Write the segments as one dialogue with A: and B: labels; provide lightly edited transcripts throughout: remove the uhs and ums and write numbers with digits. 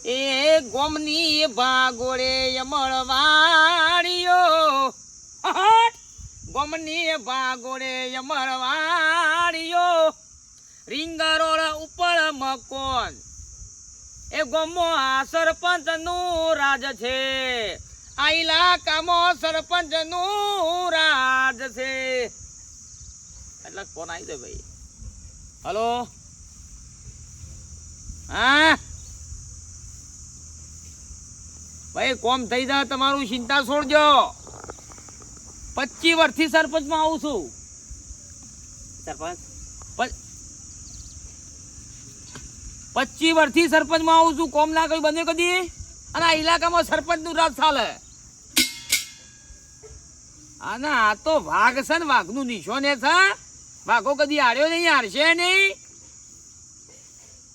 A: એ ગોમની ભાગોળે યમળવાળીયો ગોમની ભાગોળે યમળવાળીયો રીંગરોળ ઉપર મકોન એ ગોમો આ સરપંચ નું રાજ છે આ ઇલાકામાં સરપંચ નું રાજ છે એટલે કોણ આવી દે ભાઈ હલો હા ભાઈ કોમ થઈ જાય તમારું ચિંતા છોડજો 25 વર્ષથી સરપંચમાં આવું છું સરપંચ 25 વર્ષથી સરપંચમાં આવું છું કોમ ના કઈ બને કદી અને આ ઇલાકામાં સરપંચ નું રાજ ચાલે આના આ તો વાઘ છે ને વાઘ નું નિશાન છે વાઘો કદી હાર્યો નહીં હારશે નહીં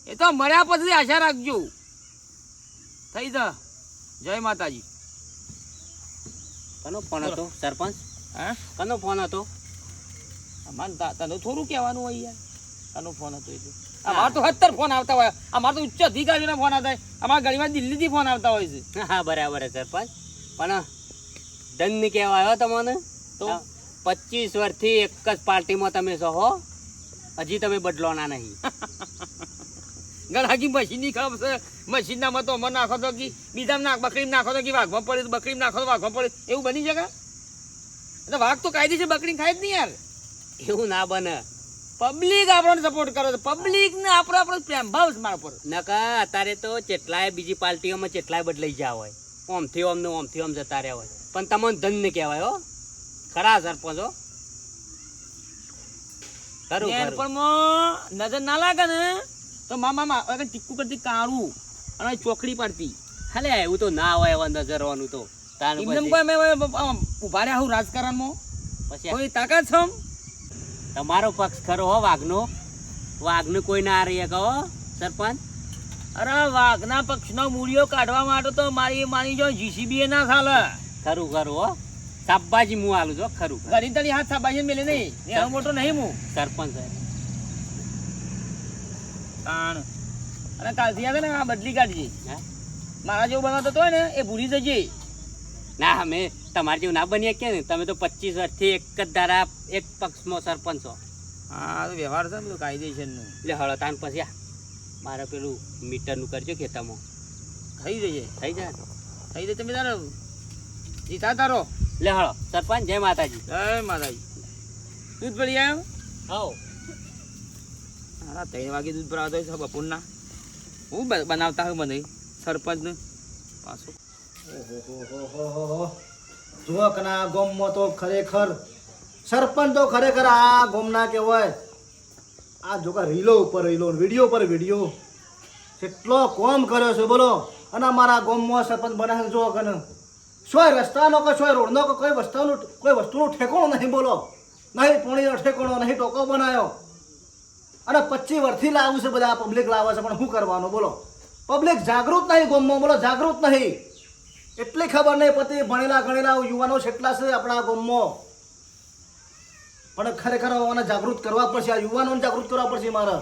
A: એ તો મળ્યા પછી આશા રાખજો થઈ જા જય માતાજી
B: કનો ફોન હતો સરપંચ
A: હા
B: કનો ફોન હતો
A: તને થોડું કહેવાનું હોય યાર કનો ફોન હતો એટલે અમારે તો 70 ફોન આવતા હોય અમારે તો ઉચ્ચ અધિકારીઓના ફોન આવતા હોય અમારા ઘણીવાર દિલ્હીથી ફોન આવતા હોય છે
B: હા બરાબર સરપંચ પણ દંડ કહેવાયો તમને તો 25 વર્ષથી એક જ પાર્ટીમાં તમે છો હો હજી તમે બદલોના નહીં
A: ગણાકી મશીનની ખબર છે મશીનના મતો અમર નાખો તો કે બીજા નાખ બકરી નાખો તો કે વાઘમાં પડે બકરી નાખો તો વાઘમાં પડે એવું બની શકે એટલે વાઘ તો કાયદેસર બકરી ખાય જ નહીં યાર
B: એવું ના બને
A: પબ્લિક આપણને સપોર્ટ કરે છે પબ્લિક ને આપણો પ્રેમ ભાવ છે મારા પર
B: નકા અત્યારે તો કેટલાય બીજી પાર્ટીઓમાં કેટલાય બદલાઈ ગયા હોય ઓમથી ઓમ ને ઓમથી ઓમ જતા રહ્યા હોય પણ તમને ધન્ય કહેવાય હો ખરા સરપંચ હો ખરું
A: નજર ના લાગે ને તો મામા ટીકુ કરતી કાળું અને ચોકડી પડતી
B: હાલે એવું તો ના હોય એવા નજરવાનું તો
A: ઉભા રહ્યા હું રાજકારણમાં
B: પછી
A: કોઈ તાકાત છે
B: તમારો પક્ષ ખરો હો વાઘનો વાઘને કોઈ ના રહી કહો સરપંચ
A: અરે વાઘના પક્ષનો મૂળિયો કાઢવા માટે તો મારી જો જીસીબી ના ચાલે
B: ખરું ખરું હો શાબાજી હું આલું છો ખરું
A: ઘડી તળી હાથ શાબાજી મેલે નહીં એવો મોટો નહીં હું
B: સરપંચ
A: તાણ અને કાલથી આવે ને આ બદલી કાઢજે મારા જેવું બનાવતો હોય ને એ ભૂલી જજે
B: ના અમે તમારે જેવું ના બનીએ કે ને તમે તો 25 વર્ષથી એક જ ધારા એક પક્ષમાં સરપંચ છો
A: હા તો વ્યવહાર છે ને કાયદેસરનું
B: એટલે હળતાન પછી મારે પેલું મીટરનું કરજો ખેતામાં
A: થઈ જઈએ
B: થઈ જાય
A: થઈ જાય તમે તારો જીતા તારો
B: લે હળો સરપંચ જય માતાજી
A: દૂધ પડી આવ્યો
B: આવો
A: હા 3 વાગે દૂધ ભરાવતો હોય બપોરના હું બનાવતા હોય મને સરપંચને પાછું
C: જુઓ કના ગોમમાં તો ખરેખર સરપંચ તો ખરેખર આ ગોમના કહેવાય આ જો રીલો ઉપર રીલો વિડીયો પર વિડીયો કેટલો કોમ કર્યો છે બોલો અને અમારા ગોમમાં સરપંચ બનાવે જો કને સોય રસ્તાનો કે સોય રોડનો કે કોઈ વસ્તુનું ઠેકોણો નહીં બોલો નહીં પોણીનો ઠેકોણો નહીં ટોકો બનાવ્યો અને 25 વર્ષથી લાવું છે બધા પબ્લિક લાવે છે પણ શું કરવાનું બોલો પબ્લિક જાગૃત નહીં ગોમમાં બોલો જાગૃત નહીં એટલી ખબર નહીં પતિ ભણેલા ગણેલા યુવાનો કેટલા છે આપણા ગામમાં પણ ખરેખર આને જાગૃત કરવા પડશે આ યુવાનોને જાગૃત કરવા પડશે મારે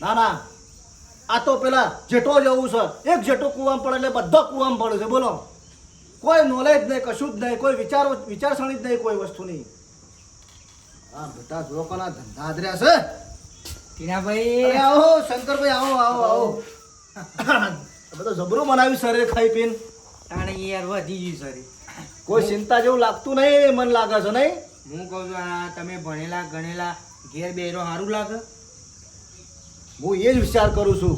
C: ના આ તો પેલા જેટો જવું છે એક જેટો કૂવામાં પડે એટલે બધો કૂવામાં પડે છે બોલો કોઈ નોલેજ નહીં કશું જ નહીં કોઈ વિચારસરણી જ નહીં કોઈ વસ્તુની આ બધા લોકોના ધંધા આદર્યા છે ટીનાભાઈ આવો શંકરભાઈ આવો આવો આવો બધો જબરું બનાવ્યું સરે ખાઈ પીને
D: યાર વધી ગયું સર
C: કોઈ ચિંતા જેવું લાગતું નહીં મન લાગે છે નહીં
D: હું કહું છું આ તમે ભણેલા ગણેલા ઘેર બેરો સારું લાગે
C: હું એ જ વિચાર કરું છું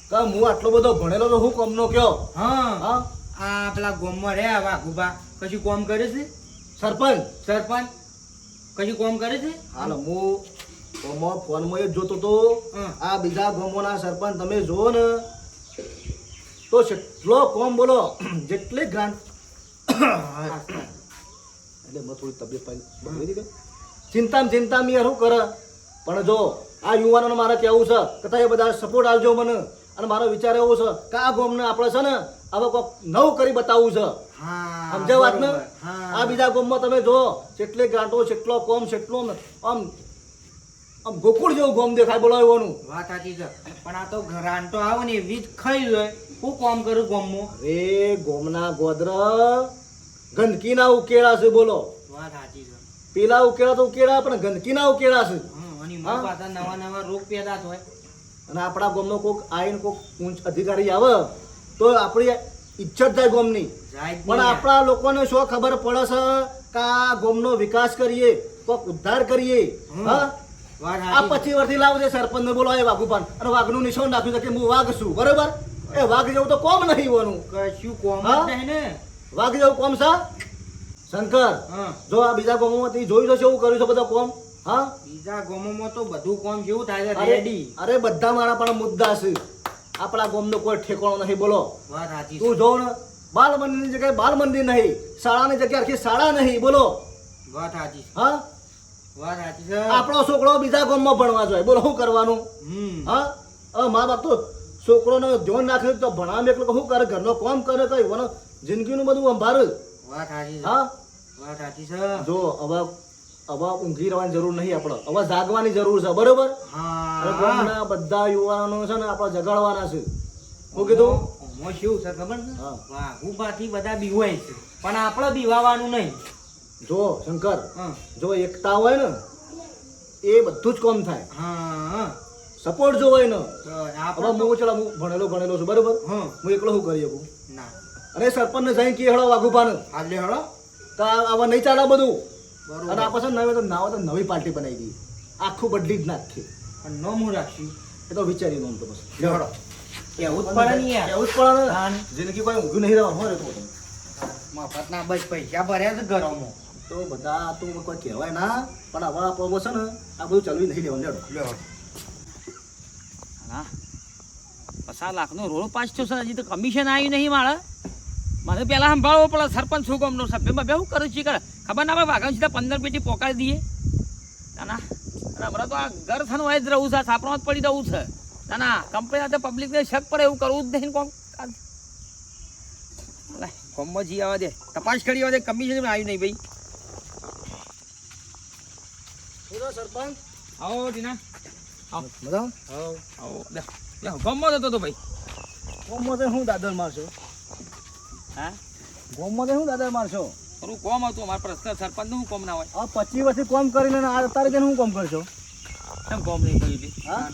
C: કે હું આટલો બધો ભણેલો તો હું કોમનો કયો
D: હા આ પેલા ગામમાં રહ્યા વાઘુબા કશું કોમ કરે છે
C: સરપંચ
D: કશું કોમ કરે છે
C: હાલ હું ફોનમાં જ જોતો તો આ બીજા ગામોના સરપંચ તમે જુઓ ને તો કેટલો કોમ બોલો જેટલી ગ્રાન્ટ એટલે મેં થોડી તબિયત પાડી ચિંતા મેં શું કરે પણ જો આ યુવાનોને મારે કહેવું છે કે તમે બધા સપોર્ટ આપજો મને અને મારો વિચાર એવો છે કે આ ગામને આપણે છે ને હવે કોઈક નવું કરી બતાવવું છે સમજાય વાત ને આ બીજા ગામમાં તમે જો જેટલી ગ્રાન્ટો જેટલો કોમ જેટલો આમ ગોકુળ જેવું ગામ દેખાય બોલો એવાનું
D: વાત સાચી છે પણ આ તો ગ્રાન્ટો આવે ને એવી જ ખાઈ જાય હું કામ કરું ગામમાં
C: અરે ગોમના ગોદર ગંદકીના ઉકેળા છે બોલો.
D: વાત સાચી છે
C: પેલા ઉકેળા તો ઉકેળા પણ ગંદકીના ઉકેળા છે.
D: અને
C: હા?
D: એમાં પાછા નવા નવા રોગ પેદા થાય
C: અને આપણા ગામનો કોક આવીને કોક ઉચ્ચ અધિકારી આવે તો આપણી ઇજ્જત થાય ગામની.
D: જાય જ
C: પણ
D: નહીં
C: આપણા લોકોને શું ખબર પડે છે કે આ ગામનો વિકાસ કરીએ, કોક ઉદ્ધાર કરીએ. હા
D: વાત
C: આ
D: સાચી
C: 25 વર્ષથી લાવજે સરપંચને બોલો એ વાઘુપાન અને વાઘનું નિશાન નાખ્યું છે કે હું વાઘ છું, બરોબર? એ વાઘ જેવું તો કોમ નહીં હોવાનું.
D: કશું કોમ જ
C: હા?
D: નહીં ને
C: વાઘ જેવું કોમ છે શંકર?
D: હા
C: જો આ બીજા ગામોમાંથી જોયું છે એવું કર્યું છે બધા કોમ. હા
D: બીજા ગામોમાં તો બધું કામ કેવું થાય છે
C: અરે
D: રેડી
C: અરે બધા મારા પણ મુદ્દા છે. આપણા ગામનો કોઈ ઠેકાણો નહીં બોલો.
D: વાત સાચી
C: તું જો ને બાલ મંદિરની જગ્યાએ બાલ મંદિર નહીં, શાળાની જગ્યાએ આખી શાળા નહીં બોલો.
D: વાત સાચી
C: હા
D: વાત સાચી છે
C: આપણો છોકરો બીજા ગામમાં ભણવા જોઈએ, બોલો શું કરવાનું? હા હવે મા બાપ તો છોકરોને ધ્યાન રાખે તો ભણાવે એટલે શું કરે, ઘરનો કામ કરે કઈ વનો જિંદગીનું બધું સંભાળે.
D: વાત સાચી છે
C: હા
D: વાત સાચી છે
C: જો હવે ઊંઘી રહેવાની જરૂર નહીં, આપણે હવે જાગવાની જરૂર છે, બરોબર? અને
D: હા
C: ગામના બધા યુવાનો છે ને આપણે જગાડવાના છે. શું કીધું?
D: આમાં શું છે ખબર છે
C: હા.
D: વાઘુબાથી બધા બીવાય છે પણ આપણે બીવાવાનું નહીં
C: જો શંકર,
D: હા
C: જો એકતા હોય ને એ બધું જ કામ થાય.
D: હા
C: સપોર્ટ જો હોય ને,
D: તો
C: હવે
D: આપણે
C: હું ચલા હું ભણેલો છું, બરોબર?
D: હા
C: હું એકલો શું કરી શકું?
D: ના
C: અને સરપંચને જઈને કે હેડો વાઘુપાને
D: આજે હળો
C: તો આવા નહીં ચાલે બધું.
D: બરોબર
C: અને આ પછી નાવે તો નવી પાર્ટી બનાવી દી, આખું બદલી જ નાખી.
D: અને નો હું રાખશું
C: એ તો વિચારી લો તો પછી
D: હેડો એવું જ પડે ને યાર
C: એવું જ પડે ને.
D: તાન.
C: જિંદગી કોઈ ઊંઘ્યું નહીં રહેવાનું હોય તો
D: મફતના બસ પૈસા ભર્યા છે ઘરોમાં
C: તો બધા તો કોઈ કહેવાય ના, પણ હવે આ પ્રમોશન આ બધું ચલવી નહીં લેવાનું. લેડો
A: હા 50 લાખનો રોડ પાસ થયો છે, હજી તો કમિશન આવ્યું નહીં મારે. મને પહેલા સંભાળવો પડે સરપંચ શું ગામનો સભ્ય બે શું કરું છું ખબર ના પડે. વાઘા સીધા 15 પેટી પોકાડી દઈએ ના. અને હમણાં તો આ ઘર થનું હોય જ રહું છે, સાપણમાં જ પડી રહું છે ના. કંપની સાથે પબ્લિકને શક પડે એવું કરવું જ નહીં. કોમ કોમમાં જી આવવા દે, તપાસ કરી આવવા દે, કમિશન આવ્યું નહીં ભાઈ.
C: સરપંચ
A: આવો ટીના
C: બધા
A: આવો ગમમાં જતો હતો ભાઈ.
C: ગોમમાં હું દાદર મારશો?
A: હા
C: ગોમમાં હું દાદર મારશો?
A: થોડું કોમ હતું અમારા પ્રશ્ન સરપંચનું શું કોમ ના હોય?
C: આ 25 વર્ષથી કામ કરીને આ અત્યારે જઈને હું કામ કરશો?
A: કેમ કોમ નહીં કર્યું લી?
C: હા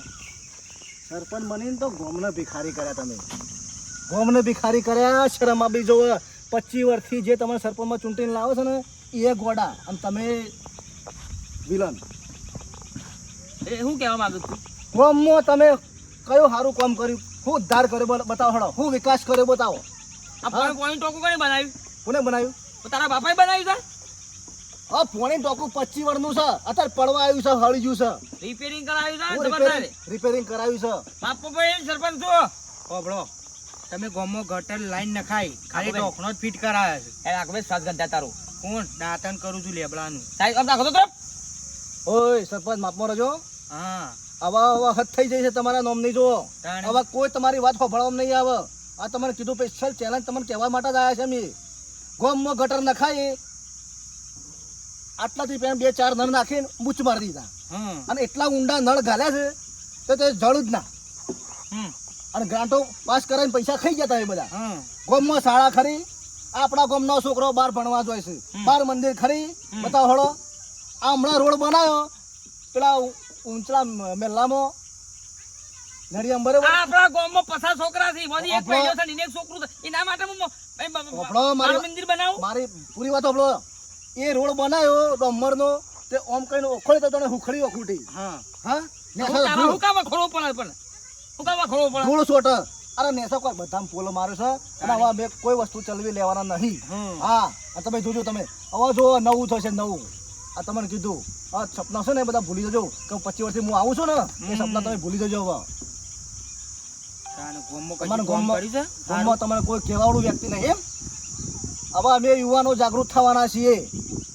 C: સરપંચ બનીને તો ગોમને ભિખારી કર્યા તમે. ગોમને ભિખારી કર્યા. શરમ આપી જો 25 વર્ષથી જે તમે સરપંચમાં ચૂંટીને લાવો છો ને એ ગોડા અને તમે વિલન.
A: એ શું કહેવા માંગુ છું?
C: ગોમમાં તમે કયું સારું કામ કર્યું, શું ઉદ્ધાર કર્યો બતાવો, હળો શું વિકાસ કર્યો બતાવો.
A: આ પણ કોઈ ટોકું કોને બનાવ્યું?
C: કોને બનાવ્યું?
A: તો તારા બાપાએ બનાવ્યું છે?
C: હા પોણી ટોકું 25 વર્ષનું છે, અત્યારે પડવા આવ્યું છે, હળી ગયું છે.
A: રિપેરિંગ કરાવ્યું છે?
C: હું
A: જબરદસ્ત.
C: રિપેરિંગ કરાવ્યું છે.
A: બાપુ ભાઈ સરપંચ છો?
D: ઓબળો તમે ગામમાં ગટર લાઈન નખાઈ ખાલી
A: આપણે-
D: ઢોકણો જ ફિટ કરાયા છે
A: એ આખો શ્વાસ ગંધા તારું.
D: કોણ દાંતન કરું છું લેબડાનું
A: સાહેબ આમ નાખો તો તરફ.
C: ઓય સરપંચ માપમાં રહેજો.
D: હા
C: આવા હદ થઈ જાય છે તમારા નોમ નહીં જુઓ.
D: તાણે.
C: હવે કોઈ તમારી વાત સાંભળવામાં નહીં આવે. આ તમને કીધું સ્પેશિયલ ચેલેન્જ તમને કહેવા માટે જ આવ્યા છે અમે. ગોમમાં ગટર નખાય આટલાથી પેલા 2-4 નળ નાખીને બૂચ મારી દીધા
D: હા
C: અને એટલા ઊંડા નળ ઘાલ્યા છે તો તે જળું જ ના.
D: હમ
C: અને ગ્રાન્ટો પાસ કરાવીને પૈસા ખાઈ જતા એ બધા.
D: હા
C: ગોમમાં શાળા ખરી, આપણા ગોમનો છોકરો બહાર ભણવા જાય છે. બાર મંદિર ખરી, બતાવો હળો. આ હમણાં રોડ બનાવ્યો પેલા ઊંચલા મેલામાં નડિયામ, બરાબર?
A: આ આપણા ગામમાં 50 છોકરા છે, એમાંથી એક
C: આપણો-
A: પહેલો છે ને એને એક છોકરું છે. એના માટે હું
C: આપણો મારી-
A: મારું મંદિર બનાવું.
C: મારી પૂરી વાત સાંભળો. એ રોડ બનાવ્યો ડોમરનો તે ઓમ કઈને ઓખળી તો તને હુખડી ઓખુટી.
D: હા
C: હા
A: હું તારા હું કામ ખોળવો પડે પણ હું કામ ખોળવો પડે?
C: ધૂળ સોટ. અરે નેસો કોઈ બધા પોલો માર્યો છે અને હવે બે કોઈ વસ્તુ ચલવી લેવાના નહીં. હા આ તમે જોજો, તમે હવે જો નવું થશે નવું. આ તમને કીધું આ સપના છે ને એ બધા ભૂલી જજો કે 25 વર્ષથી હું આવું છું ને એ સપના તમે ભૂલી જજો. હવે
D: તાણે ગામમાં
C: તમારા
D: કશું કામ
C: ગામમાં
D: કર્યું છે
C: ગામમાં તમારે કોઈ કહેવાવાળું વ્યક્તિ નહીં એમ. હવે અમે યુવાનો જાગૃત થવાના છીએ.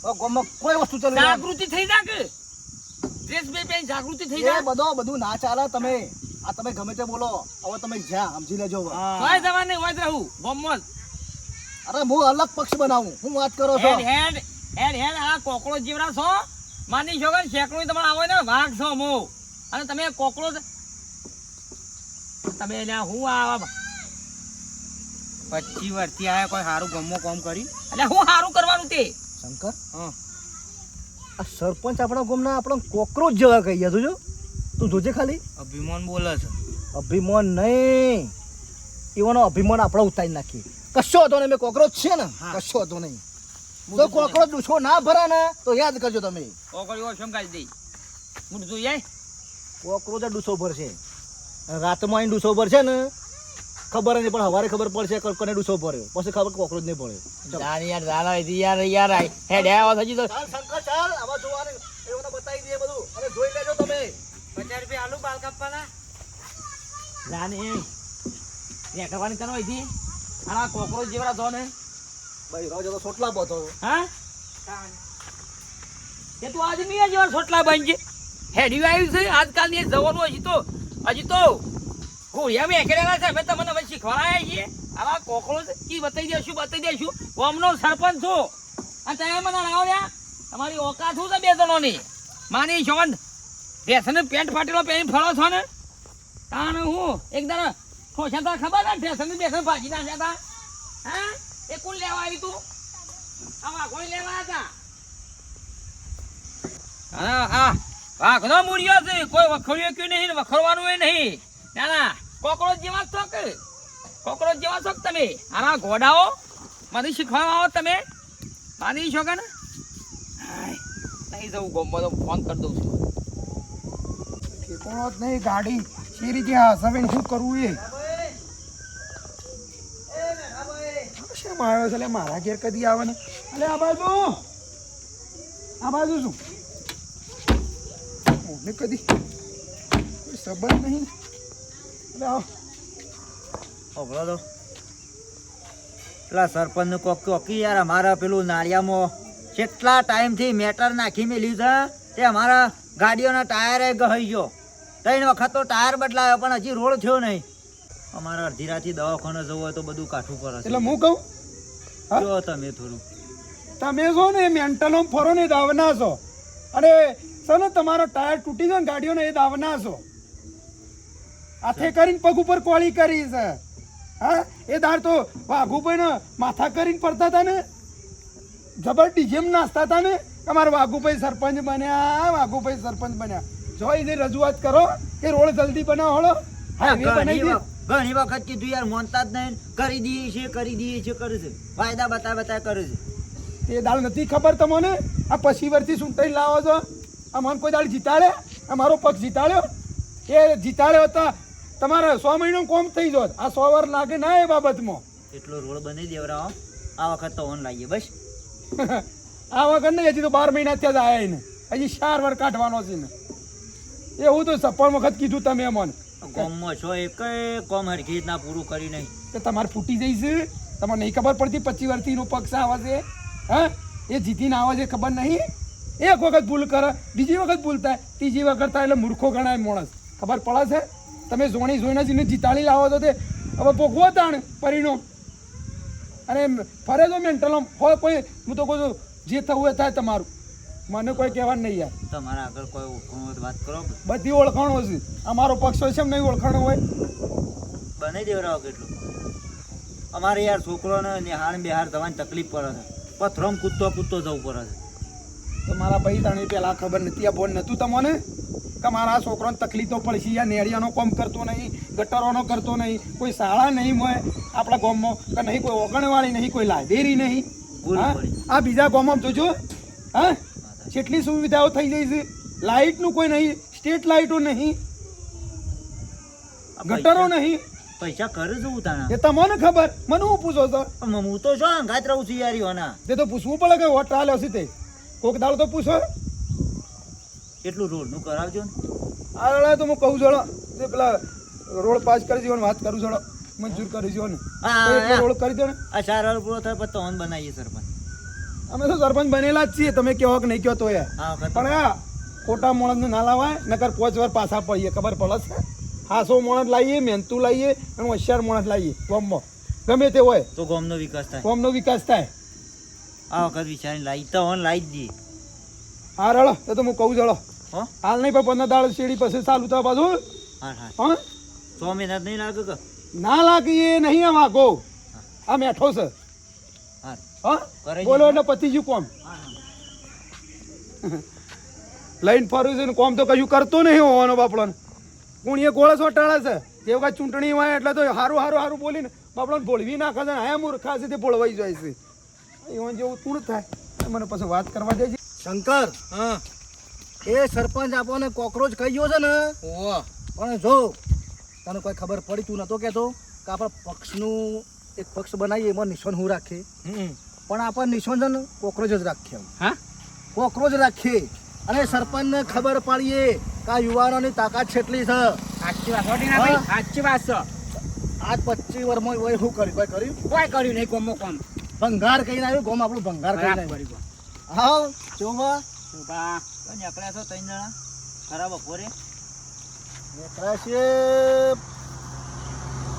C: હવે ગામમાં કોઈ વસ્તુ ચલવી
A: જાગૃતિ થઈ જા કે ડ્રેસ બે પહેરી જાગૃતિ થઈ
C: એ
A: જા.
C: બધું ના ચાલે. તમે આ તમે ગમે તે બોલો, હવે તમે જ્યાં સમજી લેજો. હવે.
A: હોય જવા નહીં હોય જ રહું ગામમાં જ.
C: અરે હું અલગ પક્ષ બનાવું, હું વાત કરો છો.
A: હેડ હેડ હેડ હેડ આ કોકરોચ જેવડા છો માની છો કે શેકડું તમારે આવે ને વાઘ છો મો અને તમે કોકરોચ તમે એને હું આ
D: 25 વર્ષથી આયા કોઈ સારું ગમો કોમ કરી
A: એટલે હું સારું કરવાનું તે
C: શંકર
D: હા
C: આ સરપંચ આપણા ગામના આપણો કોકરોચ જેવા કહી ગયા તું જો તું જોજે ખાલી
D: અભિમાન બોલે છે
C: અભિમાન નહીં એવાનો અભિમાન આપણે ઉતારી નાખીએ કશો હતો નહીં મેં કોકરોચ છે ને કશો હતો નહીં તો કોકરોચ ડૂસો ના ભરા ને તો યાદ કરજો તમે
A: કોકરીઓ શંકાઈ દઈ હું જોઈ જાય
C: કોકરોચ જ ડૂસો ભરશે રાતમાં અહીં ડૂસો ભરશે ને ખબર નહીં પણ સવારે ખબર પડશે કોને ડૂસો ભર્યો પછી ખબર કોકરોચ નહીં પડ્યો
A: જાન યાર જાના યાર યાર આય હેડ આવો થજી તો
C: ચાલ શંકર ચાલ આવા જોવાને એઓને બતાવી દઈએ બધું અને જોઈ લેજો તમે
D: 50 રૂપિયા આલુ બાલ કાપવાના
A: જાની એ કરવાની તનો હતી આના કોકરોચ જેવડા છો ને
C: ભાઈ રોજ તો સોટલા બોતો
A: હા એ તું આદમી જેવા છોટલા બન છે હેડી આવ્યું છે આજકાલની જવાનું હજી તો ઘોડિયા મેં એકડેલા છે મેં તમને હવે શીખવાડ્યા છીએ આવા કોકરોચ કી બતાવી દેશું ગામનો સરપંચ છું અને તમે મને લાવ્યા તમારી ઓકાત શું છે બે જણોની માની શોન ભેંસને પેન્ટ ફાટેલો પહેરી ફળો છો ને તાણ હું એક દાડા ખોશાતા ખબર ને ભેંસને બેસન ભાજી નાખ્યા હતા હા એ કોણ લેવા આવી તું આમાં કોઈ લેવા હતા હા હા વાઘનો મૂળિયો છે કોઈ વખોડ્યો કે નહીં વખોડવાનું એ નહીં ના ના કોકરોચ જેવા છો કે કોકરોચ જેવા છો તમે આના ઘોડાઓ મને શીખવાડવા આવો તમે માની છો કે ને નહીં જવું ગમો તો ફોન કરી દઉં છું
E: ઠેકોણો જ નહીં ગાડી શી રીતે હસાવીને શું કરવું એ શેમ આવ્યો છે મારા ઘેર કદી આવે ને અલે આ બાજુ શું મને કદી કોઈ સંબંધ નહીં અલે આવો
F: ઓગળો તો પેલા સરપંચનું કોકી યાર અમારા પેલું નાળિયામાં કેટલા ટાઈમથી મેટર નાખી મેલ્યું છે તે અમારા ગાડીઓના ટાયરે ગઈ ગયો 3 વખત તો ટાયર બદલાયો પણ હજી રોડ થયો નહીં અમારે અડધી રાતથી દવાખાને જવું હોય તો બધું કાઠું પડે
E: એટલે હું કહું
F: જો તમે થોડું
E: તમે છો ને મેન્ટલો ફરો ને દાવના છો અને સનો તમારો ટાયર તૂટી ગયો ને ગાડીઓનો એ દાવના છો હાથે કરીને પગ ઉપર કોળી કરી છે હા એ દાર તો વાઘુભાઈ ને માથા કરીને પડતા હતા ને જબર ડીજેમ નાચતા હતા ને તમારા વાઘુભાઈ સરપંચ બન્યા જો એને રજૂઆત કરો કે રોડ જલ્દી બનાવો હળો હાઈવે બનાવી દે
F: ઘણી વખત કીધું યાર મોનતા જ નહીં કરી દઈએ છીએ કરે છે વાયદા બતા કરે છે
E: એ દાળ નથી ખબર તમને આ પછી વર્ષથી સૂંટાઈ લાવો છો આ મને કોઈ દાળ જીતાડે આ મારો પક્ષ જીતાડ્યો એ જીતાડ્યો હતા તમારે 100 મહિનો કોમ થઈ જોત આ 100 વાર લાગે ના એ બાબતમાં
F: એટલો રોડ બની દેવરાવો આ વખત તો ઓન લાગીએ બસ
E: આ વખત નહીં હજી તો 12 મહિના ત્યાં જ આવ્યા ને હજી 4 વાર કાઢવાનો છે ને એવું તો સફળ વખત કીધું તમે મને
F: કોમમાં છો એક કોમ હરખી રીતના પૂરું કરી નહીં
E: કે તમારે ફૂટી જઈશ તમને નહીં ખબર પડતી 25 વર્ષથી એનો પક્ષ આવે છે હા એ જીતીને આવે છે ખબર નહીં એક વખત ભૂલ કરે બીજી વખત ભૂલ થાય ત્રીજી વખત થાય એટલે મૂર્ખો ગણાય માણસ ખબર પડે છે તમે જોઈને જ એને જીતાડી લાવો તો તે હવે ભોગવો તાણ પરિણામ અને ફરે તો મેન્ટલ હોય કોઈ હું તો કહું છું જે થવું એ થાય તમારું મને કોઈ કહેવાનું નહીં યાર
F: તમારા આગળ કોઈ ઓળખાણ હોય તો વાત કરો
E: બધી ઓળખાણો છે અમારો પક્ષ હોય છે એમ નહીં ઓળખાણો હોય
F: બની દેવરાવો કેટલું અમારે યાર છોકરોને નિહાળ બિહાર જવાની તકલીફ પડે છે પથરોમ કૂદતો જવું પડે છે
E: તો મારા ભાઈ તાણી પહેલાં ખબર નથી આ બોન નહોતું તમને કે મારા છોકરાને તકલીફો પડશે યા નેળિયાનો કામ કરતો નહીં ગટરોનો કરતો નહીં કોઈ શાળા નહીં હોય આપણા ગામમાં કે નહીં કોઈ ઓગણવાળી નહીં કોઈ લાઇબ્રેરી નહીં હા આ બીજા ગામમાં જોજો હા કેટલી સુવિધાઓ થઈ ગઈ છે લાઇટનું કોઈ નહીં સ્ટ્રીટ લાઇટો નહીં ગટરો નહીં
F: પૈસા કરે છે ઉતાણા
E: એ તમને ખબર મને હું પૂછો છો
F: હું તો શું અંગાત રહું છું યાર યોના
E: તે તો પૂછવું પડે કે વોટ ચાલ્યો છે તે કોક દાડો તો પૂછો
F: એટલું રોડનું કરાવજો ને
E: આ તો હું કહું છું તે પેલા રોડ પાસ કરી દો વાત કરું છું મંજૂર કરી દો ને રોડ કરી દો ને
F: આ 4 વાર પૂરો થાય પછી તો ઓન બનાવીએ સરપંચ
E: અમે તો સરપંચ બનેલા જ છીએ તમે કહો કે નહીં કહો તો યાર
F: આ વખત
E: પણ આ ખોટા માણસને ના લાવાય નકર 5 વાર પાછા પડીએ ખબર પડે છે 500 માણસ લાવીએ મહેનતું લાવીએ અને હોશિયાર માણસ લાવીએ ગામમાં ગમે તે હોય
F: તો ગામનો વિકાસ થાય
E: ગામનો વિકાસ થાય
F: આ વખત વિચારીને લાવી તો ઓન લાવી જ દઈએ
E: હા રળો તો હું કહું ચલો
F: હો
E: હાલ નહીં પણ 15 દાડ શેરી પછી ચાલુ થવા પાછું
F: હા
E: હા
F: 100 મહિના નહીં લાગે કે
E: ના લાગે એ નહીં આ વાગો આ મેઠો છે
F: હા
E: હા
F: કરે
E: બોલો એટલે પતિ ગયું કોમ લઈને ફરું છે ને કોમ તો કશું કરતો નહીં હોવાનો બાપડો કુણીએ ગોળસ વટાળે છે તે વખત ચૂંટણી હોય એટલે તો હારું બોલીને બાપડોને ભોળવી નાખે છે ને આયા મૂર્ખા છે તે ભોળવાઈ જાય છે એવું જેવું તું થાય મને પછી વાત કરવા દેજે.
C: શંકર
D: હા
C: એ સરપંચ આપણને કોકરોચ કહી ગયો છે ને
D: ઓહો
C: પણ જો તને કોઈ ખબર પડી તું નતો કહેતો કે આપણે પક્ષનું એક પક્ષ બનાવીએ એમાં નિશાન હું રાખીએ પણ આપણે નિશાન છે ને કોકરોચ જ રાખીએ
A: હા
C: કોકરોચ રાખીએ અને સરપંચને ખબર પાડીએ કે આ યુવાનોની તાકાત કેટલી છે.
A: સાચી વાત હોતી ના ભાઈ
C: હા.
A: સાચી વાત છે
C: આજ 25 વર્ષમાં હોય શું કર્યું કોઈ કર્યું
A: કોઈ કર્યું નહીં કોમો કોમ
C: ભંગાર કહીને આવ્યું ગોમ આપણું ભંગાર કહીને
A: બરાબર
C: આવ્યું.
A: કર્યું.
C: હા જોવા
A: શોભા
F: નીકળ્યા છો 3 જણા ખરા બપોરે
C: નીકળ્યા છે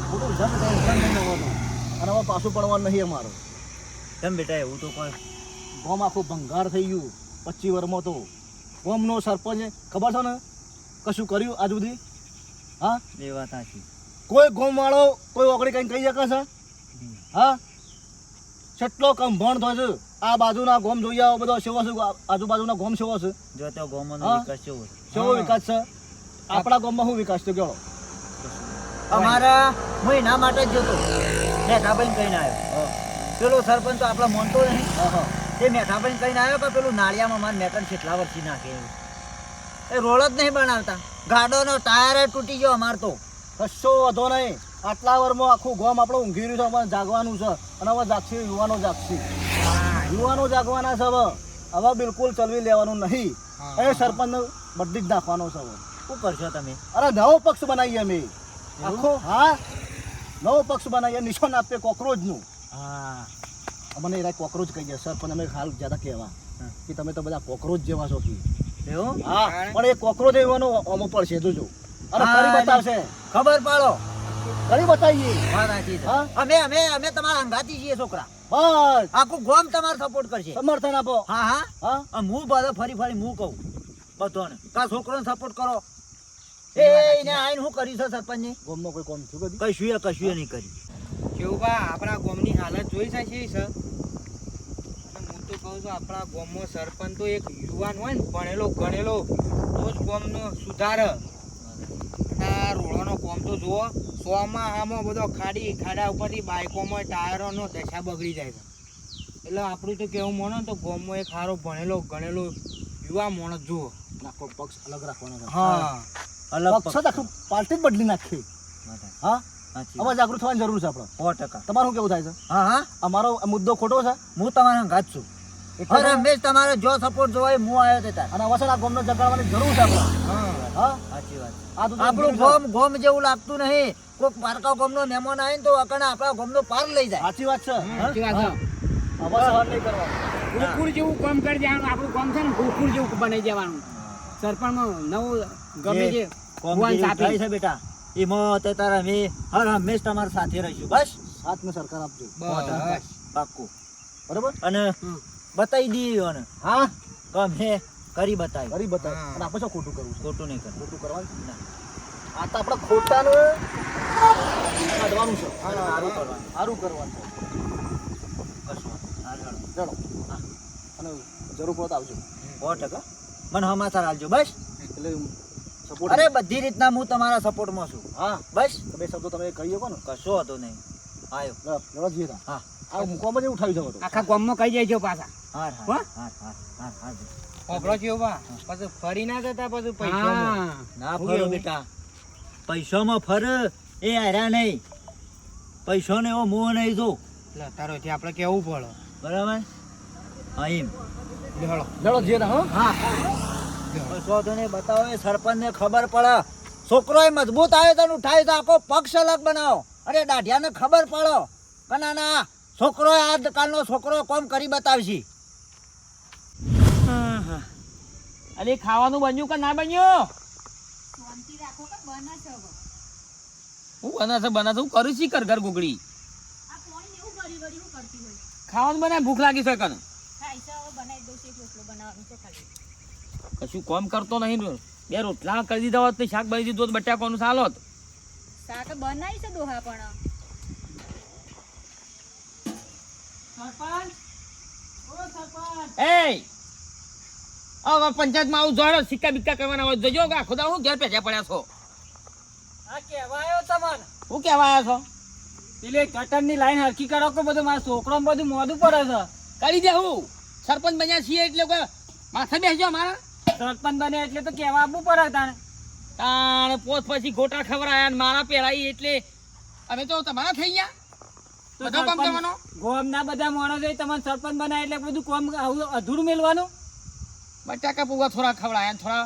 C: મોટું જમ ટેન્શન નહીં લેવાનું અને હવે પાછું પડવાનું નહીં અમારું.
F: કેમ બેટા એવું તો કોઈ
C: ગોમ આખું ભંગાર થઈ ગયું 25 વર્ષમાં તો ગોમનો સરપંચ ખબર છે ને કશું કર્યું આજ સુધી હા
F: એ વાત સાચી
C: કોઈ ગોમવાળો કોઈ ઓગળી કઈ કહી શકે છે હા કેટલો કંભણ થયો છે આ બાજુના ગોમ જોઈ આવો બધો સેવો છે આજુબાજુના ગોમ સેવો છે
F: જો તો ગોમનો
C: હા?
F: વિકાસ કેવો છે
C: સેવો વિકાસ છે આપણા ગામમાં શું વિકાસ થયો ગયો
F: અમારા હું એના માટે જ જતો મેઠાભાઈ કહીને આવ્યો પેલો સરપંચ તો આપણે માનતો નહીં તે મેઠાભાઈ કહીને આવ્યો કે પેલું નાળિયામાં મારે મેટન કેટલા વર્ષથી નાખે એવું એ રોડ જ નહીં બનાવતા ગાડોનો ટાયર જ તૂટી ગયો અમાર તો
C: કશો વધો નહીં આટલા વર્ષમાં આખું ગામ આપણે ઊંઘી રહ્યું છે અમારે જાગવાનું છે અને હવે જાગશે યુવાનો જાગશે યુવાનો જાગવાના છે હવે બિલકુલ ચલવી લેવાનું નહીં એ સરપંચ બદલી જ નાખવાનો છે હવે
F: શું કરશો તમે
C: અરે નવો પક્ષ બનાવીએ અમે આખો હા નવો પક્ષ બનાવીએ નિશાન આપીએ કોકરોચનું
F: હા
C: અમને એરા કોકરોચ કહીએ સર પણ અમે હાલ જ્યાદા કહેવા કે તમે તો બધા કોકરોચ જેવા છો કે
F: એવું
C: હા પણ એ કોકરોચ એવાનો અમો પડશે જોજો અને
F: હા,
C: કરી બતાવશે
F: ખબર પાડો
C: કરી બતાવીએ
F: વાત સાચી છે
C: હા?
F: અમે તમારા અંગાતી છીએ છોકરા
C: બસ
F: આખું ગામ તમારો સપોર્ટ કરશે
C: સમર્થન આપો
F: હા હા
C: હા
F: અને હું બધો ફરી હું કહું બધાને કા છોકરોને સપોર્ટ કરો એ એને આઈને હું કરી છે સરપંચને
C: ગામમાં કોઈ કોમ થયું કદી
F: કશું એ નહીં કરી
D: કેવું આપણા ગામની હાલત જોઈ શકીએ છે અને હું તો કહું છું આપણા ગામમાં સરપંચ તો એક યુવાન હોય ને ભણેલો ગણેલો તો જ ગામનો સુધારે અને આ રોડોનો કોમ તો જુઓ 100માં આમાં બધો ખાડા ઉપરથી બાઇકોમાં ટાયરોનો દશા બગડી જાય છે એટલે આપણું તો કેવું માનો ને તો ગામમાં એક સારો ભણેલો ગણેલો યુવા માણસ જુઓ
C: નાખો પક્ષ અલગ રાખવાનો છે.
D: હા
F: અલગ
C: પક્ષ જ આખું પાર્ટી જ બદલી નાખી હા
F: સાચી
C: હવે જાગૃત થવાની જરૂર છે આપણે
F: 100%.
C: તમારું કેવું થાય છે
F: હા હા
C: અમારો મુદ્દો ખોટો છે
F: હું તમારા અંગાત છું
C: એટલે
F: અરે રમેશ તમારે જો સપોર્ટ જોવાય હું આવ્યો તે તાર
C: અને હવે છે ને આ ગામને જગાડવાની જરૂર છે આપણે હા
F: સાચી વાત
C: આ તો
F: આપણું ગોમ જેવું લાગતું નહીં કોઈક પારકા ગોમનો મહેમાન આવે ને તો અકણા આપણા ગોમનો પાર લઈ જાય
C: સાચી વાત છે
A: સાચી વાત છે.
C: હવે સહન નહીં કરવાનું
A: ગોકુળ જેવું કામ કરી દેવાનું આપણું કામ છે ને ગોકુળ જેવું બનાવી દેવાનું સરપંચમાં નવું ગમે
F: જે
A: છે
F: કોમ
A: ભગવાન
F: જેવું થાય
A: સાથે
F: છે બેટા એમાં તે તારા અમે હર હંમેશ તમારા સાથે રહીશું બસ
C: હાથને સરકાર આપજો
D: બસ
F: પાક્કું
C: બરોબર
F: અને બતાવી દઈએ અને
C: હા
F: ગમે કરી બતાવી
C: કરી બતાવ
D: હા.
C: અને આપણે શું ખોટું કરવું છે
F: ખોટું નહીં કરવું
C: ખોટું કરવાનું છે? આ તો આપણે ખોટાનું કાઢવાનું છે
F: સારું કરવાનું
C: સારું કરવાનું છે
F: કશું વાંધો નહીં.
C: ચલો અને જરૂર પડે તો આવજો
F: 100%. મને સમાચાર આલજો બસ
C: એટલે સપોર્ટ
F: અરે બધી રીતના હું તમારા સપોર્ટમાં છું
C: હા
F: બસ
C: તો બે શબ્દો તમે કહી શકો ને
F: કશો હતો નહીં આવ્યો
C: લડો જઈએ તા.
F: હા
C: આ મૂકવામાં જ ઉઠાવી જવો તો
A: આખા ગામમાં કહી દેજો પાછા
F: હાર
A: હો?
F: હાર હાર હાર હાર હાર
D: હોભળો કેવું બા પછી ફરી ના જતા પછી પૈસા
A: હા
F: ના
D: હું
F: ફરો
D: કેવું?
F: બેટા પૈસામાં ફર એ હાર્યા નહીં પૈસાનો એવો મોહ નહીં જો
D: તારોથી આપણે કેવું પડે
F: બરાબર હા એમ
D: લેહળો
C: લડો જઈએ તા, હો
F: હા કશો તો નહીં બતાવો એ સરપંચને ખબર પડે છોકરો એ મજબૂત આવ્યો તો ઉઠાય તો આખો પક્ષ અલગ બનાવો અરે દાઢિયાને ખબર પડો કે ના ના છોકરો આજકાલનો છોકરો કોમ કરી બતાવશે
A: અરે ખાવાનું બન્યું કે ના બન્યું હું બનાશે હું કરું છું ઘર ગોગડી ખાવાનું બનાય ભૂખ લાગી છે કને કશું કામ કરતો નહીં ને. બે રોટલા કરી દીધા હોત ને શાક બની દીધું હોત બટાકાનું સાલ હોત
G: શાક બનાવી છે ડોહા પણ
A: એ હવે પંચાયતમાં આવું જોડો સિક્કા બિક્કા કરવાના હોય જોજો કે આખો દાડો હું ઘેર પેજા પડ્યા છો
B: આ કહેવાયો તમને
A: હું કહેવા આવ્યા છો
B: પેલી ગટરની લાઈન હરકી કરો કે બધું મારા છોકરો બધું મોઢું પડે છે
A: કરી દે હું સરપંચ બન્યા છીએ એટલે કોઈ માથે બેસજો મારા
B: સરપંચ બને એટલે તો કહેવા આપવું પડે તાણે
A: તાણ પોત પછી ગોટા ખવડાયા ને મારા પેલાઈ એટલે અમે તો તમારા થઈ ગયા બધો કામ કરવાનો
B: ગોમના બધા માણસો તમને સરપંચ બનાય એટલે બધું કામ અધૂરું મેળવાનું
A: બટાકા પૂવા થોડા ખવડાયા ને થોડા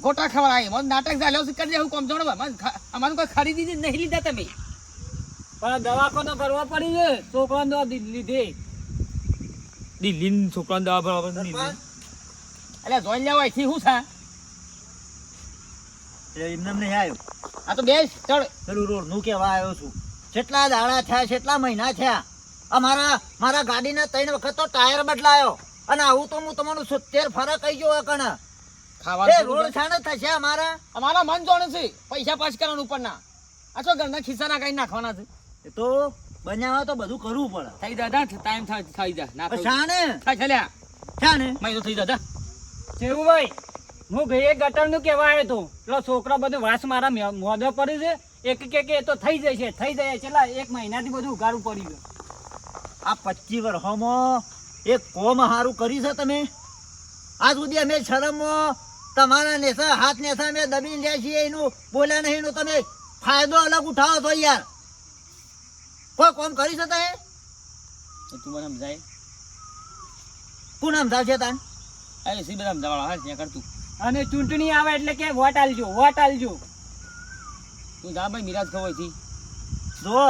A: ગોટા ખવડાય મને નાટક ચાલ્યો છે કરી દેવું કામ જોડો અમારું કોઈ ખરીદી જ નહીં લીધા તમે
B: પણ દવાખાનો કરવા પડી છે છોકરાને દવા લીધે
A: દિલ્હી છોકરાને દવા ભરવા એટલે જોઈ લેવા અહીંથી શું છે
F: એમને નહીં આવ્યો
A: આ તો બેસ ચડ
F: પેલું રોડનું કહેવા આવ્યો છું કેટલા દાડા થયા કેટલા મહિના થયા મારા ગાડીના 3 વખત તો ટાયર બદલાયો અને આવું તો હું તમારું 70 ફરક કહી ગયો કણ એ
A: ખાવાનું
F: રોડ છાણે થશે
A: અમારા મન જોણે છે પૈસા પાસ કરવાનું ઉપરના આ તો ઘરના ખિસ્સાના કઈ નાખવાના છે
F: એ તો બનાવવા તો બધું કરવું પડે
A: થઈ જા ટાઈમ થઈ જા ના
F: છાણે
A: ચાલ્યા
F: છાણે
A: મેં તો થઈ જા
B: જેવું ભાઈ હું ગઈ ગટરનું કહેવા આવ્યો હતો પેલો છોકરો બધું વાસ મારા મોઢા પડ્યું છે એક એ તો થઈ જાય છેલ્લા 1 મહિનાથી બધું ઉઘાડું પડી ગયું
F: આ 25 વર્ષોમાં એક કોમ હારું કરી છે તમે આજ સુધી અમે શરમમાં તમારા નેસા હાથ નેસા અમે દબી લે છીએ એનું બોલ્યા નહીં એનું તમે ફાયદો અલગ ઉઠાવો છો યાર કોઈ કોમ કરી છે તમે
A: તું મને સમજાય
F: કોણ સમજાવશે તાન
A: એ સી બધા સમજાવવા હા ત્યાં કરતું
B: અને ચૂંટણી આવે એટલે કે વોટ આલજો
A: તું જા ભાઈ મિરાજ ખવાય થી
F: જો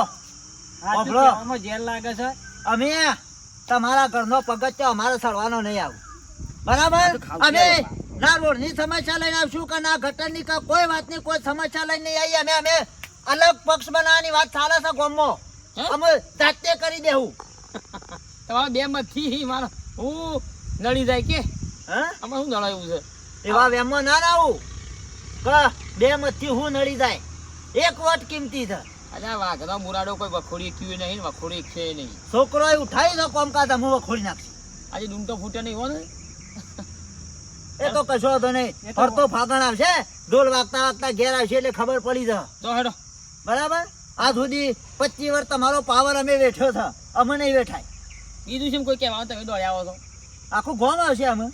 B: સાચું કહેવામાં જેલ લાગે છે
F: અમે તમારા ઘરનો પગથિયો અમારે સળવાનો નહીં આવું બરાબર અમે ના રોડની સમસ્યા લઈને આવશું કે ના ગટરની કે કોઈ વાતની કોઈ સમસ્યા લઈને નહીં આવી અમે અલગ પક્ષ બનાવવાની વાત ચાલે છે ગામમાં અમે જાતે કરી દેવું
A: તમારા બે મથી મારા હું નડી જાય કે
F: હા
A: આમાં શું નડાયું છે
F: એવા વેમમાં ના આવું કે બે મતથી હું નડી જાય એક વોટ કિંમતી છે
A: અચ્છા વાઘનો મુરાડો કોઈ વખોડી ક્યું નહીં વખોડી છે નહીં
F: છોકરો ઉઠાવી દો કોમકાજ હું વખોડી નાખશું
A: આજે ડૂમતો ફૂટે નહીં હો ને
F: એ તો કશો હતો નહીં ફરતો ફાગણ આવશે ઢોલ વાગતા વાગતા ઘેર આવશે એટલે ખબર પડી જશે
A: તો હેડો
F: બરાબર આજ સુધી 25 વર્ષ તમારો પાવર અમે વેઠ્યો છે અમે નહીં વેઠાય
A: કીધું છે એમ કોઈ કહેવા તમે દોડ્યા આવો છો
F: આખું ગોમ આવશે અમે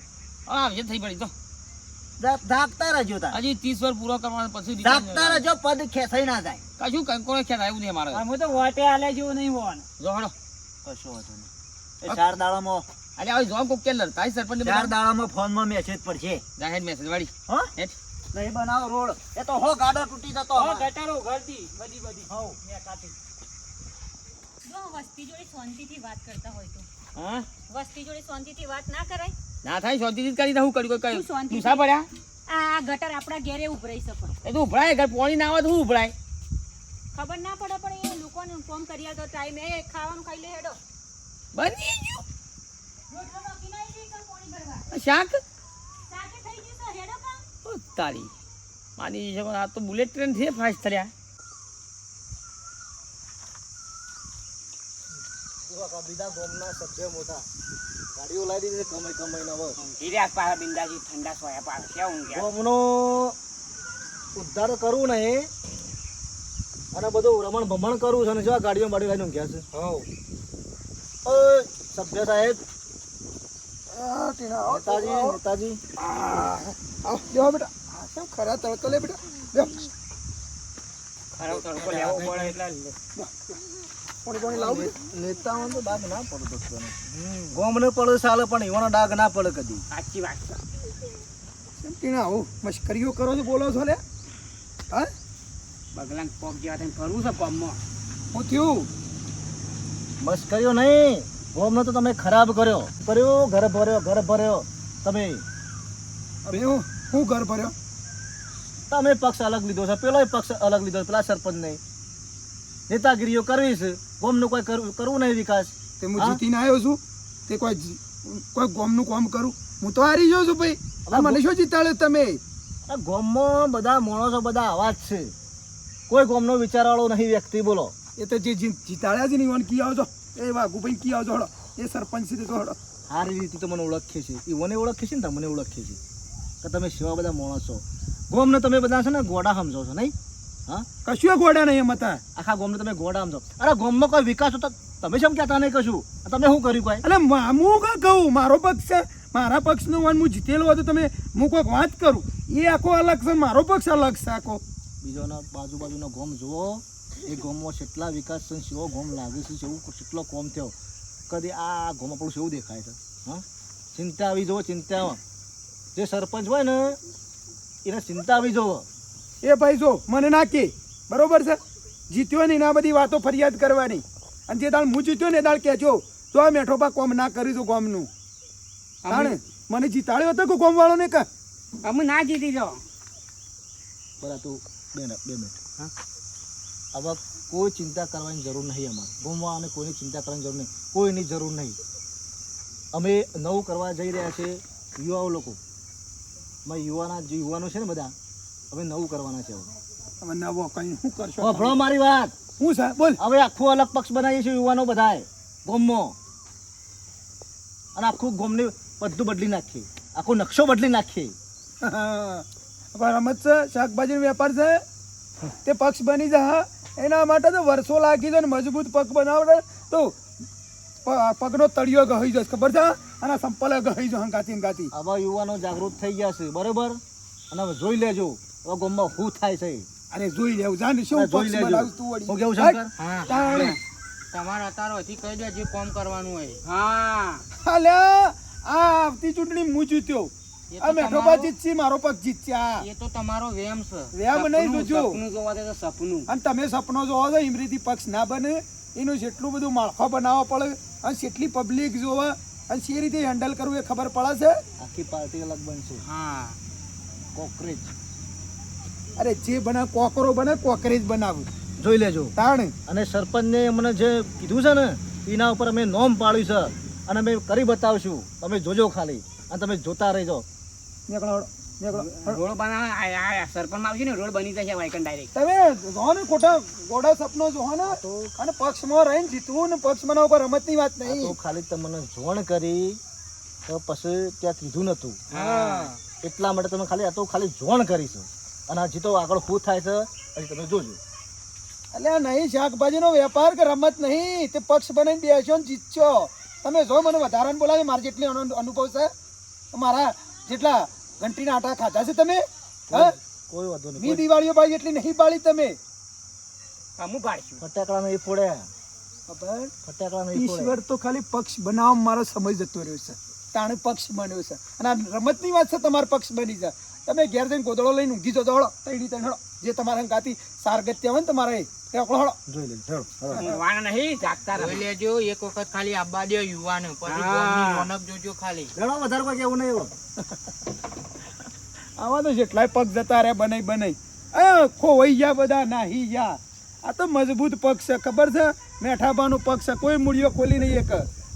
A: આવશે થઈ પડી તો
F: જાગતા રહેજો તાર
A: હજી 30 વર્ષ પૂરો કરવાનો પછી
F: જાગતા રહેજો પદ ખેંચાઈ ના જાય
A: કશું કોઈ ખ્યાલ આવ્યું નહીં અમારે
B: અમે તો વોટે આલે જેવું નહીં હોવાનું
A: જો હેડો
F: કશો હતો નહીં એ 4 દાડામાં
A: આજે આવી જોબ કોક કે લડતા સરપંચ
F: 4 દાડામાં ફોનમાં મેસેજ પડશે
A: જાહેર મેસેજ વાળી
F: હો
A: હેઠ
F: નહીં બનાવો રોડ એ તો હો ગાડો તૂટી જતો
B: ગટરો ઉઘાડતી બધી હો મેં કાઢી
G: જો વસ્તી જોડે શાંતિથી વાત કરતા હોય તો
A: હા
G: વસ્તી જોડે શાંતિથી વાત ના કરાય
A: ના થાય શાંતિથી કરી દઉં કરી કોઈ
G: શું
A: કઈ
G: શાંતિ?
A: તુસા પડ્યા
G: આ ગટર આપણા ઘેરે ઉભરાઈ શકે
A: એ તો ઉભરાય ઘર પોણી ના આવે તો ઉભરાય
G: ખબર ના પડે પણ એ લોકોને ફોન કરી તો ટાઈમ એ ખાવાનું ખાઈ લે હેડો
A: બની ગયું
G: રોટલો બાકી ના આવી જાય પાણી ભરવા
A: આ શાક
G: સાકે થઈ ગયું તો હેડો કા
A: ઓ તારી માની છે પણ આ તો બુલેટ ટ્રેન છે ફાસ્ટ થયા
C: બીજા ગામના સભ્ય મોટા ગાડીઓ લાવી દીધી કમાઈ ના હોય
B: ધીરે પાછા બિંદાજી ઠંડા સોયા પાછા કેવું
C: ગામનો ઉદ્ધાર કરવું નહીં અને બધું રમણ ભમણ કરવું છે અને જેવા ગાડીઓ બાડી લઈને ઊંઘ્યા છે ઓય સભ્ય સાહેબ નેતાજી
E: બેહો બેટા કેમ ખરા તડકો લે બેટા બેહો
B: ખરાબ તડકો લેવો પડે એટલે
E: પાણી લાવ
C: નેતાઓનો તો ડાઘ ના પડતો ગોમને પડે ચાલે પણ એવાનો ડાઘ ના પડે કદી
B: સાચી વાત છે
E: ટીણા આવું મશ્કરીઓ કરો છો બોલો છો લે હા
B: બગલાન પોક જેવા થઈને ફરવું છે પગમાં
E: હું થયું
C: મસ્કરીઓ નહીં ગોમને તો તમે ખરાબ કર્યો ઘર ભર્યો તમે
E: અરે હું ઘર ભર્યો
C: તમે પક્ષ અલગ લીધો છે પેલો પક્ષ અલગ લીધો છે, પેલા સરપંચ નહીં નેતાગીરીઓ કરવી છે ગોમનું કોઈ કરવું નહીં વિકાસ
E: તે હું
C: હા?
E: જીતીને આવ્યો છું તે કોઈ ગોમનું કામ કરું હું તો હારી ગયો છું ભાઈ આ મને શું જીતાડ્યો તમે
C: આ ગોમમાં બધા માણસો બધા આવા જ છે કોઈ ગોમનો વિચારવાળો નહીં વ્યક્તિ બોલો
E: એ તો જે જીતાડ્યા છે ને ઈવન કી આવજો એ વાઘુભાઈ કી આવજો હળો એ સરપંચ છે તો હળો
C: સારી રીતે તો મને ઓળખે છે એ મને ઓળખે છે ને તમને ઓળખે છે કે તમે સેવા બધા માણસ છો ગોમને તમે બધા છે ને ગોડા સમજો છો નહીં હા
E: કશું ગોડા નહીં એમ હતા.
C: આખા ગોમને તમે ગોડા સમજો અરે ગોમમાં કોઈ વિકાસ હતો તમે શું કહેતા નહીં કશું તમે શું કર્યું કોઈ
E: એટલે હું કા કહું મારો પક્ષ છે મારા પક્ષનું વન હું જીતેલો હતો તમે હું કોઈક વાત કરું એ આખો અલગ છે મારો પક્ષ અલગ છે આખો.
C: બીજોના બાજુબાજુનો ગોમ જુઓ એ ગોમમાં કેટલા વિકાસ છે કેવો ગોમ લાગે છે કેવું કેટલો કોમ થયો કદી આ ગોમ આપણું કેવું દેખાય છે હા ચિંતા આવી જુઓ ચિંતામાં જે સરપંચ હોય ને એને ચિંતા આવી જુઓ.
E: એ ભાઈ જો મને ના કે બરોબર છે જીત્યો ને એના બધી વાતો ફરિયાદ કરવાની અને જે દાળ હું જીત્યો ને એ દાળ કહેજો તો આ મેઠો પા કોમ ના કરી દો કોમનું તાણે મને જીતાડ્યો હતો કે કોમ વાળો ને કા
A: અમે ના જીતી જાઓ.
C: બરા તું 2 મિનિટ હા હવે કોઈ ચિંતા કરવાની જરૂર નહીં અમારે ગોમવા અને કોઈની ચિંતા કરવાની જરૂર નહીં કોઈની જરૂર નહીં. અમે નવું કરવા જઈ રહ્યા છે યુવાઓ લોકો જે યુવાનો છે ને બધા હવે નવું કરવાના છે.
E: હવે નવો કઈ શું કરશો
C: સાંભળો મારી વાત
E: હું છે બોલ
C: હવે આખું અલગ પક્ષ બનાવીએ છીએ યુવાનો બધાએ ગોમમાં અને આખું ગોમની બધું બદલી નાખીએ આખો નકશો બદલી નાખીએ.
E: હવે રમત છે શાકભાજીનો વેપાર છે તે પક્ષ બની જા એના માટે તો વર્ષો લાગી જાય ને મજબૂત પગ બનાવડે તો પગનો તળિયો ગહી જશે ખબર છે અને સંપલ ગહી જો હંગાતી હંગાતી.
C: આવા યુવાનો જાગૃત થઈ ગયા છે બરોબર અને હવે જોઈ લેજો હવે ગોમમાં શું થાય છે
E: અરે જોઈ લેવું જાને શું
C: જોઈ
E: પક્ષ
C: લેજો.
E: બનાવું તું વળી
C: હું કેવું શંકર?
D: હા
E: તાણે.
D: તમારે અત્યારે હજી કહી દે જે કોમ કરવાનું હોય.
A: હા
E: અલ્યા આ આવતી ચૂંટણી હું જીત્યો
D: એ
E: આ
D: તો
E: મેઠોબા
D: તમારો-
E: જીતશે મારો પક્ષ જીતશે આ
D: એ તો તમારો વેમ છે.
E: વેમ નહીં જોજો
A: સપનું જોવા દે તો સપનું.
E: અને તમે સપનો જોવો છો ઇમરીથી પક્ષ ના બને એનું જેટલું બધું માળખો બનાવવો પડે અને જેટલી પબ્લિક જોવે અને જે રીતે હેન્ડલ કરવું એ ખબર પડે છે.
C: આખી પાર્ટી અલગ બનશે
D: હા
C: કોકરેજ
E: અરે જે બનાવ કોકરો બને કોકરેજ બનાવું
C: જોઈ લેજો.
E: તાણે
C: અને સરપંચને મને જે કીધું છે ને એના ઉપર અમે નોમ પાડ્યું છે અને અમે કરી બતાવશું તમે જોજો ખાલી અને તમે જોતા રહેજો.
E: નીકળો હળો, નીકળો હળો.
A: રોડ બનાવે સરપંચ આવશે ને રોડ બની જશે વાયકન ડાયરેક્ટ.
E: તમે જો ને ખોટા ગોડા સપનો જો ને અને પક્ષમાં રહીને જીતવું ને પક્ષ બનાવવા પર રમતની વાત
C: આ તો
E: નહીં.
C: ખાલી તમને જોણ કરી તો પછી ત્યાં કીધું નતું એટલા માટે તમે ખાલી આ તો ખાલી જોણ કરી છે અને આ જીતો આગળ શું થાય છે હજી તમે જોજો.
E: એટલે આ નહીં શાકભાજીનો વેપાર કે રમત નહીં તે પક્ષ બનાવીને બેસ્યો ને જીતશો. તમે જો મને વધારાને બોલાવે મારે જેટલી અનુભવ છે મારા જેટલા ઘંટીના આટા ખાધા છે તમે હા
C: કોઈ વાંધો
E: મી
C: નહીં.
E: દિવાળીઓ બાળી એટલી નહીં બાળી તમે
A: અમુક પાડશું.
C: ફટાકડા નહીં ફોડ્યા
E: ખબર
C: ફટાકડા નહીં ફોડ્યા.
E: ઈશ્વર તો ખાલી પક્ષ બનાવવા મારો સમય જતો રહ્યો છે તાણે પક્ષ બન્યો છે અને આ રમતની વાત છે તમારે પક્ષ બની છે. તમે ઘેર જઈને ગોદડો લઈને ઊંઘી જતો હળો તૈડી તૈડ હળો જે તમારા ગાતી સારગત્ય હોય ને તમારે તે હળો હળો
C: જોઈ લેજો હેડો, હેડો.
A: ઊંઘવાના નહીં જાગતા
D: જોઈ
A: રહો.
D: લેજો એક વખત ખાલી આબા દે યુવાન પછી
A: હા.
D: ગોમની રોનક જોજો ખાલી.
C: હેડો, વધારે કોઈ કેવું નહીં એવું.
E: આવા તો જેટલાય પગ જતા રહ્યા બનાઈ બનાઈ એ ખોવાઈ ગયા બધા નાહી ગયા. આ તો મજબૂત પક્ષ છે ખબર છે મેઠાબાનો પક્ષ છે કોઈ મૂળિયો ખોલી નહીં એક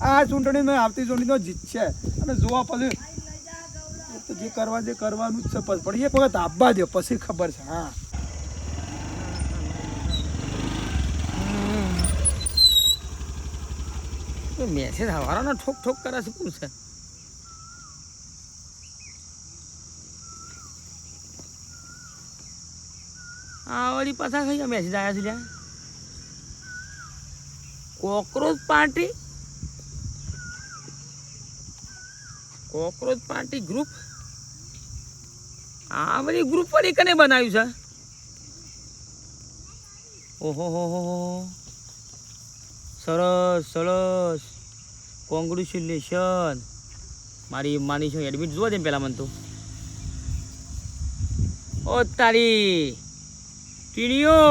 E: આ ચૂંટણીનો આવતી ચૂંટણીનો જીત છે અને જોવા પછી એ તો જે કરવાનું જ છે પછી પણ એક વખત આપવા દો પછી ખબર છે. હા
A: મેસેજ હવારાનો ઠોક ઠોક કરે છે શું છે? આ વળી પાછા કઈ મેસેજ આવ્યા છે લ્યા? કોકરોચ પાર્ટી ગ્રુપ આ બધી ગ્રુપ વળી કને બનાવ્યું છે? ઓહો હો હો સરસ સરસ કોંગ્રેચ્યુલેશન. મારી માની શું એડમિટ જોવા દે પેલા મને તો. ઓ તારી ટીણીઓ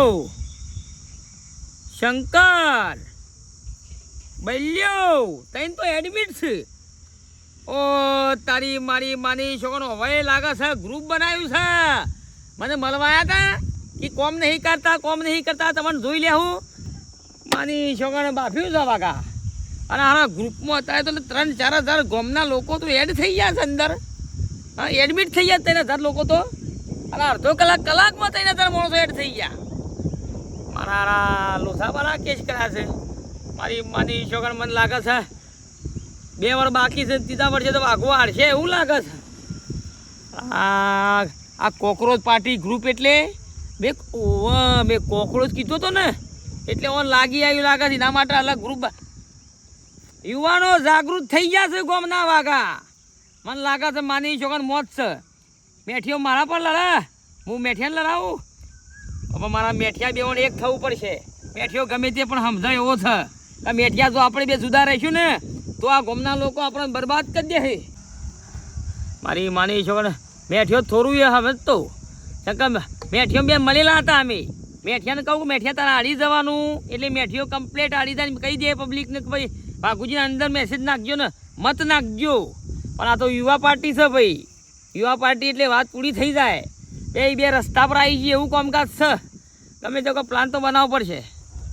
A: શંકર બલ્યો તૈન તો એડમિટ છે. ઓ તારી મારી માની છોકરો હવે લાગે છે ગ્રુપ બનાવ્યું છે. મને મળવા આવ્યા હતા કે કોમ નહીં કરતા તમને જોઈ લે હું માની છોકરાને બાફ્યું છે વાગા. અને આના ગ્રુપમાં અત્યારે તો 3-4 હજાર ગામના લોકો તો એડ થઈ ગયા છે અંદર. હા એડમિટ થઈ ગયા 3,000 લોકો તો. અને અડધો કલાકમાં 3,000 માણસો એડ થઈ ગયા. મારા લોસાવાળા કેસ કર્યા છે. મારી માની છોકરા મને લાગે છે 2 વર્ષ બાકી છે, ત્રીજા વર્ષે તો વાઘો હારશે એવું લાગે છે. આ કોકરોચ પાર્ટી ગ્રુપ એટલે બે કોકરોચ કીધો તો ને એટલે ઓન લાગી આવ્યું લાગે છે. એના માટે અલગ ગ્રુપ. યુવાનો જાગૃત થઈ ગયા છે ગોમના વાઘા. મને લાગે છે માની છોકરા મોત છે. મેઠીઓ મારા પર લડે, હું મેઠિયાને લડાવું. હવે મારા મેઠિયા બેઓને એક થવું પડશે. મેઠિયો ગમે તે પણ સમજાય એવો છે કે મેઠિયા જો આપણે બે જુદા રહીશું ને તો આ ગોમના લોકો આપણને બરબાદ કરી દે. મારી માની છોકરા મેઠિયો થોડું એ હવે તો મેઠિયો બે મળેલા હતા. અમે મેઠિયાને કહું કે મેઠિયા તારે આડી જવાનું એટલે મેઠિયો કમ્પ્લેટ આડી જાય કહી દે પબ્લિકને કે ભાઈ વાઘુજીના અંદર મેસેજ નાખજો ને મત નાખજો. પણ આ તો યુવા પાર્ટી છે ભાઈ. યુવા પાર્ટી એટલે વાત પૂરી થઈ જાય. બે રસ્તા પર આવી જઈએ એવું કામકાજ છે. ગમે તે પ્લાન તો બનાવવો પડશે.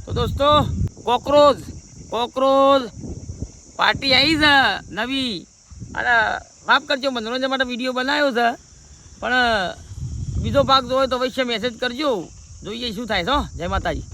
A: તો દોસ્તો કોકરોચ પાર્ટી આવી છે નવી. અને માફ કરજો મનોરંજન માટે વિડીયો બનાવ્યો છે, પણ બીજો ભાગ જોયો તો અવશ્ય મેસેજ કરજો. જોઈએ શું થાય છે. જય માતાજી.